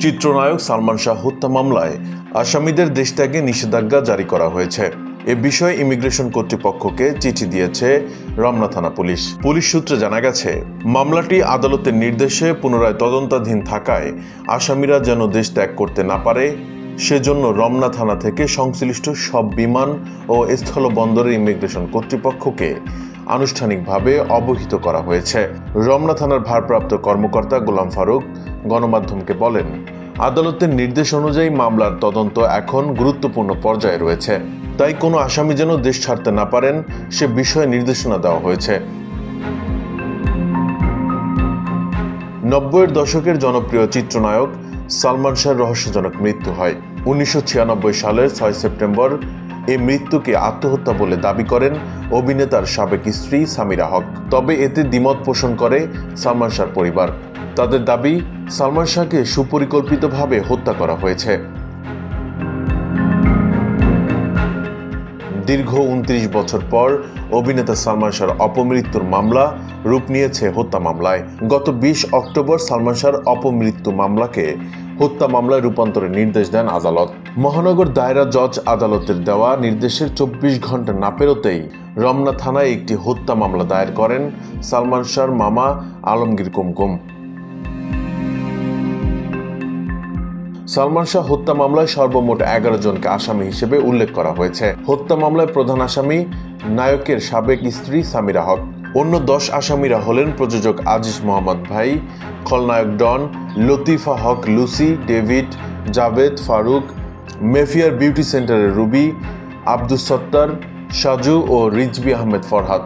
চিত্রনায়ক সালমান শাহ হত্যা মামলায় আসামিদের দেশ ত্যাগে নিষেধাজ্ঞা জারি করা হয়েছে। এ বিষয়ে ইমিগ্রেশন কর্তৃপক্ষকে চিঠি দিয়েছে রমনা থানা পুলিশ। পুলিশ সূত্রে জানা গেছে, মামলাটি আদালতের নির্দেশে পুনরায় তদন্তাধীন থাকায় আসামিরা যেন দেশ ত্যাগ করতে না পারে সেজন্য রমনা থানা থেকে সংশ্লিষ্ট সব বিমান ও স্থলবন্দরের ইমিগ্রেশন কর্তৃপক্ষকে আনুষ্ঠানিকভাবে অবহিত করা হয়েছে। রমনা থানার ভারপ্রাপ্ত কর্মকর্তা গোলাম ফারুক গণমাধ্যমকে বলেন, আদালতের নির্দেশ অনুযায়ী মামলার তদন্ত এখন গুরুত্বপূর্ণ পর্যায়ে রয়েছে, তাই কোনো আসামি যেন দেশ ছাড়তে না পারেন সে বিষয়ে নির্দেশনা দেওয়া হয়েছে। 90-এর দশকের জনপ্রিয় চিত্রনায়ক সালমান শাহর রহস্যজনক মৃত্যু হয়। 1996 সালের 6 সেপ্টেম্বর এই মৃত্যুকে আত্মহত্যা বলে দাবি করেন অভিনেতার সাবেক স্ত্রী সামিরা হক। তবে এতে দ্বিমত পোষণ করে সালমান শাহর পরিবার। তাদের দাবি, সালমান শাহকে সুপরিকল্পিতভাবে হত্যা করা হয়েছে। দীর্ঘ 29 বছর পর অভিনেতা সালমান শাহর অপমৃত্যুর মামলা রূপ নিয়েছে হত্যা মামলায়। গত 20 অক্টোবর সালমান শাহর অপমৃত্যু মামলাকে হত্যা মামলায় রূপান্তরের নির্দেশ দেন আদালত। মহানগর দায়রা জজ আদালতের দেওয়া নির্দেশের 24 ঘন্টা না পেরোতেই রমনা থানায় একটি হত্যা মামলা দায়ের করেন সালমান শাহর মামা আলমগীর কুমকুম। সালমান শাহ হত্যা মামলায় সর্বমোট 11 জনকে আসামি হিসেবে উল্লেখ করা হয়েছে। হত্যা মামলায় প্রধান আসামি নায়কের সাবেক স্ত্রী সামিরা হক। অন্য 10 আসামিরা হলেন প্রযোজক আজিজ মোহাম্মদ ভাই, খলনায়ক Don, Latifa Haque Lucy, David, Javed, Faruk, Mayfair beauty সেন্টারের রুবি, আব্দুস সত্তার, সাজু ও রিজভী আহমেদ ফরহাদ।